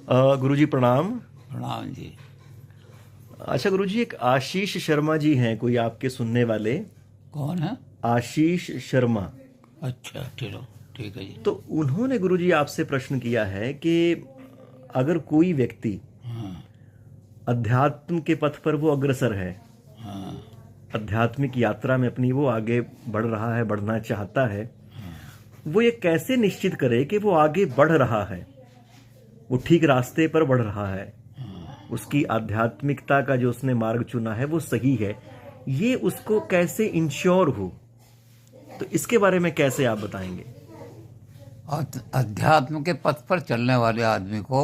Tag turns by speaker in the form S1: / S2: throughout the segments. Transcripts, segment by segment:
S1: गुरुजी प्रणाम।
S2: प्रणाम जी।
S1: अच्छा गुरुजी, एक आशीष शर्मा जी हैं कोई आपके सुनने वाले।
S2: कौन है?
S1: आशीष शर्मा।
S2: अच्छा, चलो ठीक है जी।
S1: तो उन्होंने गुरुजी आपसे प्रश्न किया है कि अगर कोई व्यक्ति
S2: हाँ।
S1: अध्यात्म के पथ पर वो अग्रसर है,
S2: हाँ।
S1: आध्यात्मिक यात्रा में अपनी वो आगे बढ़ रहा है, बढ़ना चाहता है, वो ये कैसे निश्चित करे कि वो आगे बढ़ रहा है, वो ठीक रास्ते पर बढ़ रहा है, उसकी आध्यात्मिकता का जो उसने मार्ग चुना है वो सही है, ये उसको कैसे इंश्योर हो? तो इसके बारे में कैसे आप बताएंगे?
S2: अध्यात्म के पथ पर चलने वाले आदमी को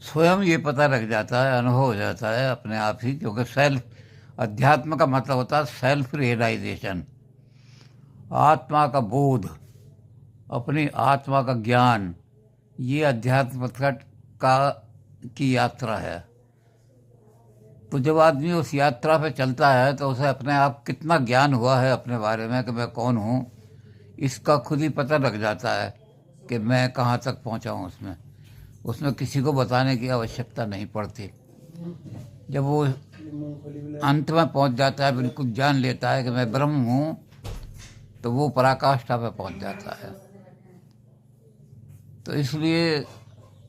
S2: स्वयं ये पता लग जाता है, अनुभव हो जाता है अपने आप ही, क्योंकि सेल्फ अध्यात्म का मतलब होता है सेल्फ रियलाइजेशन, आत्मा का बोध, अपनी आत्मा का ज्ञान। ये अध्यात्म पथ का की यात्रा है। तो जब आदमी उस यात्रा पे चलता है तो उसे अपने आप कितना ज्ञान हुआ है अपने बारे में कि मैं कौन हूँ, इसका खुद ही पता लग जाता है कि मैं कहाँ तक पहुँचा हूँ। उसमें उसमें किसी को बताने की आवश्यकता नहीं पड़ती। जब वो अंत में पहुँच जाता है, बिल्कुल जान लेता है कि मैं ब्रह्म हूँ, तो वो पराकाष्ठा पे पहुँच जाता है। तो इसलिए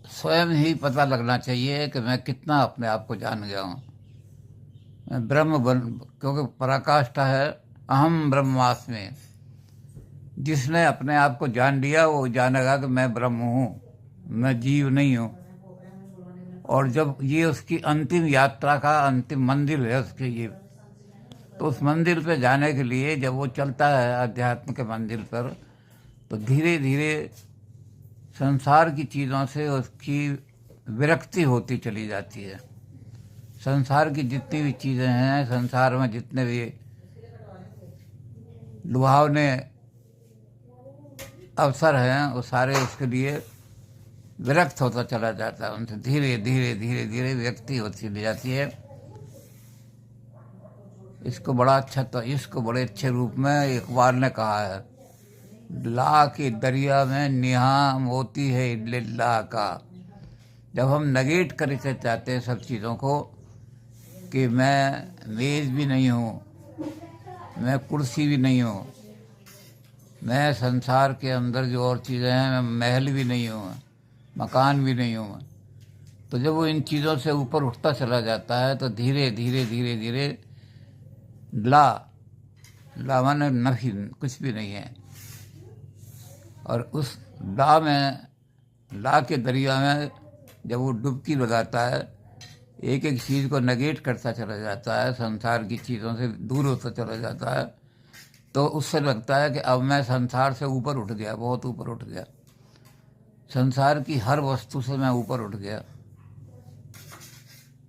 S2: स्वयं ही पता लगना चाहिए कि मैं कितना अपने आप को जान गया हूँ। मैं ब्रह्म बन, क्योंकि पराकाष्ठा है अहम ब्रह्मास्मि। जिसने अपने आप को जान लिया वो जानेगा कि मैं ब्रह्म हूँ, मैं जीव नहीं हूँ। और जब ये उसकी अंतिम यात्रा का अंतिम मंजिल है उसकी ये, तो उस मंजिल पे जाने के लिए जब वो चलता है अध्यात्म के मंजिल पर, तो धीरे धीरे संसार की चीज़ों से उसकी विरक्ति होती चली जाती है। संसार की जितनी भी चीज़ें हैं, संसार में जितने भी लुभावने अवसर हैं, वो सारे उसके लिए विरक्त होता चला जाता है। उनसे धीरे धीरे धीरे धीरे विरक्ति होती चली जाती है। इसको बड़े अच्छे रूप में इकबाल ने कहा है, ला के दरिया में निहा मोती है लिल्लाह का। जब हम नगेट कर चाहते हैं सब चीज़ों को, कि मैं मेज़ भी नहीं हूँ, मैं कुर्सी भी नहीं हूँ, मैं संसार के अंदर जो और चीज़ें हैं, मैं महल भी नहीं हूँ, मकान भी नहीं हूँ। तो जब वो इन चीज़ों से ऊपर उठता चला जाता है तो धीरे धीरे धीरे धीरे ला ला माने नफी, कुछ भी नहीं है। और उस ला के दरिया में जब वो डुबकी लगाता है, एक एक चीज़ को नेगेट करता चला जाता है, संसार की चीज़ों से दूर होता चला जाता है, तो उससे लगता है कि अब मैं संसार से ऊपर उठ गया, बहुत ऊपर उठ गया, संसार की हर वस्तु से मैं ऊपर उठ गया।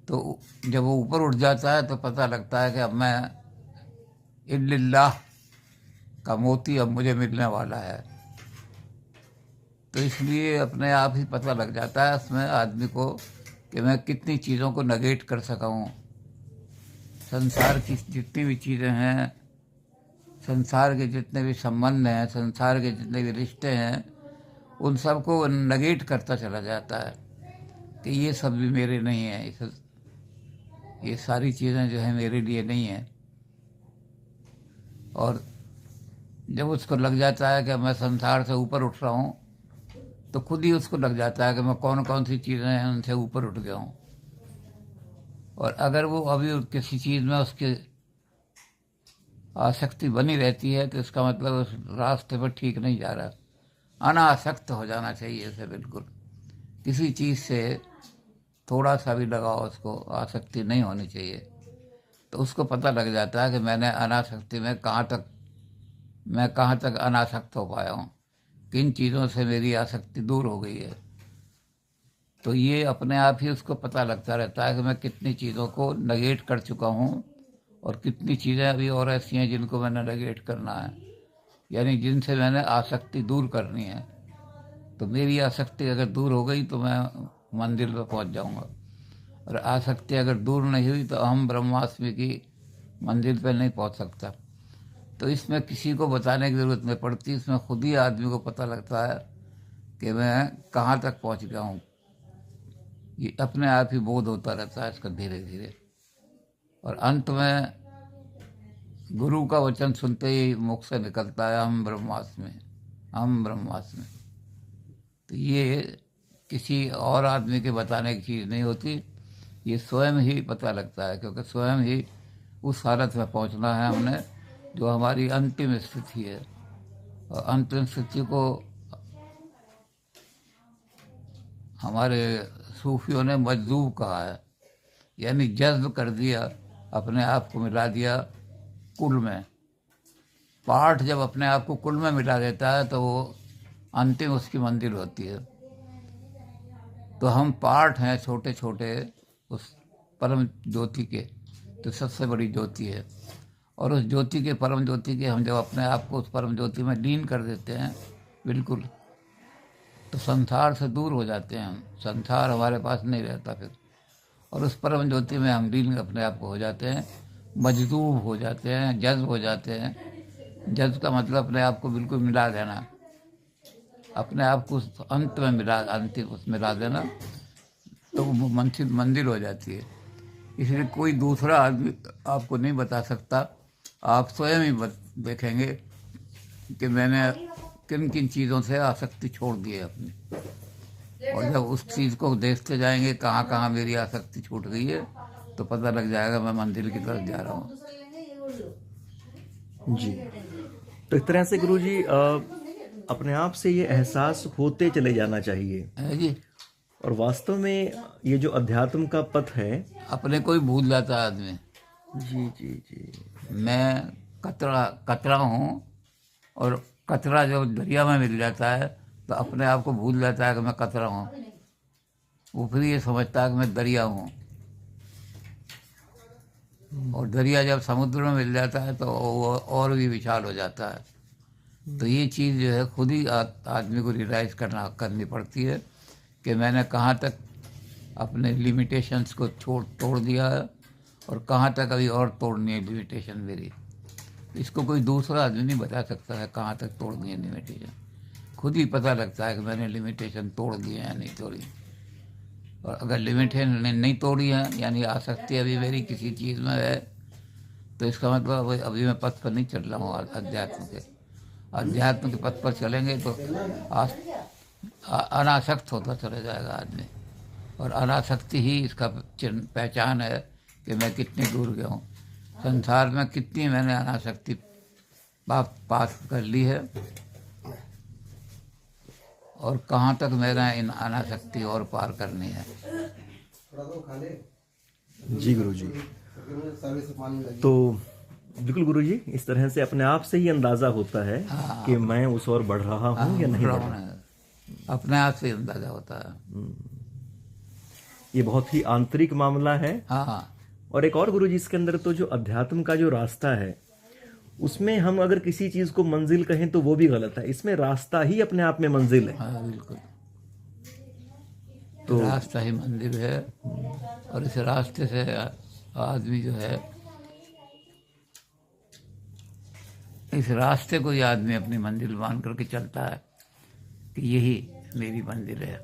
S2: तो जब वो ऊपर उठ जाता है तो पता लगता है कि अब मैं इल्लिल्लाह का मोती अब मुझे मिलने वाला है। तो इसलिए अपने आप ही पता लग जाता है उसमें आदमी को कि मैं कितनी चीज़ों को नेगेट कर सका हूँ। संसार की जितनी भी चीज़ें हैं, संसार के जितने भी संबंध हैं, संसार के जितने भी रिश्ते हैं, उन सबको नेगेट करता चला जाता है कि ये सब भी मेरे नहीं हैं, ये सारी चीज़ें जो हैं मेरे लिए नहीं हैं। और जब उसको लग जाता है कि मैं संसार से ऊपर उठ रहा हूँ, तो खुद ही उसको लग जाता है कि मैं कौन कौन सी चीज़ें हैं उनसे ऊपर उठ गया हूँ। और अगर वो अभी किसी चीज़ में उसकी आसक्ति बनी रहती है तो इसका मतलब उस रास्ते पर ठीक नहीं जा रहा। अनासक्त हो जाना चाहिए उसे, बिल्कुल किसी चीज़ से थोड़ा सा भी लगाव उसको आसक्ति नहीं होनी चाहिए। तो उसको पता लग जाता है कि मैंने अनासक्ति में मैं कहाँ तक अनासक्त हो पाया हूँ, किन चीज़ों से मेरी आसक्ति दूर हो गई है। तो ये अपने आप ही उसको पता लगता रहता है कि मैं कितनी चीज़ों को नेगेट कर चुका हूँ और कितनी चीज़ें अभी और ऐसी हैं जिनको मैंने नेगेट करना है, यानी जिनसे मैंने आसक्ति दूर करनी है। तो मेरी आसक्ति अगर दूर हो गई तो मैं मंजिल पर पहुंच जाऊंगा, और आसक्ति अगर दूर नहीं हुई तो अहम ब्रह्मास्मि की मंजिल पर नहीं पहुंच सकता। तो इसमें किसी को बताने की ज़रूरत नहीं पड़ती, इसमें खुद ही आदमी को पता लगता है कि मैं कहाँ तक पहुंच गया हूँ। ये अपने आप ही बोध होता रहता है इसका धीरे धीरे। और अंत में गुरु का वचन सुनते ही मुख से निकलता है हम ब्रह्मास्मि, हम ब्रह्मास्मि। तो ये किसी और आदमी के बताने की चीज़ नहीं होती, ये स्वयं ही पता लगता है, क्योंकि स्वयं ही उस हालत में पहुंचना है हमने जो हमारी अंतिम स्थिति है। और अंतिम स्थिति को हमारे सूफियों ने मजदूब कहा है, यानी जज्ब कर दिया, अपने आप को मिला दिया कुल में। पाठ जब अपने आप को कुल में मिला देता है तो वो अंतिम उसकी मंजिल होती है। तो हम पाठ हैं छोटे छोटे उस परम ज्योति के, तो सबसे बड़ी ज्योति है। और उस ज्योति के, परम ज्योति के, हम जब अपने आप को उस परम ज्योति में लीन कर देते हैं बिल्कुल, तो संसार से दूर हो जाते हैं हम, संसार हमारे पास नहीं रहता फिर। और उस परम ज्योति में हम लीन अपने आप को हो जाते हैं, मजदूब हो जाते हैं, जज्ब हो जाते हैं। जज्ब का मतलब अपने आप को बिल्कुल मिला देना, अपने आप को उस अंत में मिला, अंतिम उस मिला देना, तो वो मंजिल हो जाती है। इसलिए कोई दूसरा आदमी आपको नहीं बता सकता, आप स्वयं ही देखेंगे कि मैंने किन किन चीज़ों से आसक्ति छोड़ दी है अपनी। और जब उस चीज़ को देखते जाएंगे कहाँ कहाँ मेरी आसक्ति छूट गई है, तो पता लग जाएगा मैं मंदिर की तरफ जा रहा हूँ।
S1: जी, तो एक तरह से गुरुजी अपने आप से ये एहसास होते चले जाना चाहिए
S2: है जी।
S1: और वास्तव में ये जो अध्यात्म का पथ है,
S2: अपने को ही भूल जाता है आदमी।
S1: जी जी जी,
S2: मैं कचरा हूँ, और कचरा जब दरिया में मिल जाता है तो अपने आप को भूल जाता है कि मैं कचरा हूँ, वो फिर ये समझता है कि मैं दरिया हूँ। और दरिया जब समुद्र में मिल जाता है तो वो और भी विशाल हो जाता है। तो ये चीज़ जो है खुद ही आदमी को रियलाइज करनी पड़ती है कि मैंने कहाँ तक अपने लिमिटेशंस को तोड़ दिया है और कहाँ तक अभी और तोड़नी है लिमिटेशन मेरी। इसको कोई दूसरा आदमी नहीं बता सकता है कहाँ तक तोड़नी है लिमिटेशन, खुद ही पता लगता है कि मैंने लिमिटेशन तोड़ दी है या नहीं तोड़ी। और अगर लिमिटेशन नहीं तोड़ी है, यानी आसक्ति अभी मेरी किसी चीज़ में है, तो इसका मतलब अभी मैं पथ पर नहीं चल रहा हूँ अध्यात्म के पथ पर चलेंगे तो अनासक्त होता चला जाएगा आदमी। और अनासक्ति ही इसका पहचान है कि मैं कितने दूर गया हूँ संसार में, कितनी मैंने अनासक्ति पास कर ली है और कहाँ तक मेरा इन अनासक्ति और पार करनी है।
S1: जी गुरुजी, तो बिल्कुल गुरुजी, इस तरह से अपने आप से ही अंदाजा होता है कि मैं उस ओर बढ़ रहा हूँ या नहीं बढ़ रहा।
S2: अपने आप से अंदाजा होता है।
S1: ये बहुत ही आंतरिक मामला है।
S2: हाँ।
S1: और एक और गुरुजी, इसके अंदर तो जो अध्यात्म का जो रास्ता है, उसमें हम अगर किसी चीज को मंजिल कहें तो वो भी गलत है, इसमें रास्ता ही अपने आप में मंजिल है।
S2: हाँ बिल्कुल, तो रास्ता ही मंदिर है। और इस रास्ते से आदमी जो है, इस रास्ते को ही आदमी अपनी मंजिल मान करके चलता है कि यही मेरी मंजिल है,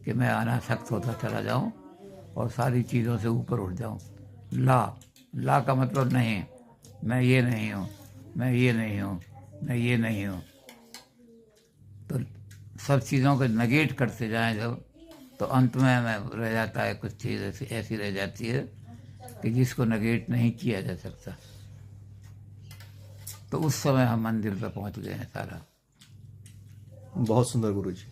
S2: कि मैं अनासक्त होता चला जाऊं और सारी चीज़ों से ऊपर उठ जाऊं। ला का मतलब नहीं, मैं ये नहीं हूँ, मैं ये नहीं हूँ, मैं ये नहीं हूँ। तो सब चीज़ों को नेगेट करते जाएं जब, तो अंत में रह जाता है कुछ चीज़ ऐसी रह जाती है कि जिसको नेगेट नहीं किया जा सकता। तो उस समय हम मंदिर पर पहुंच गए हैं सारा।
S1: बहुत सुंदर गुरुजी।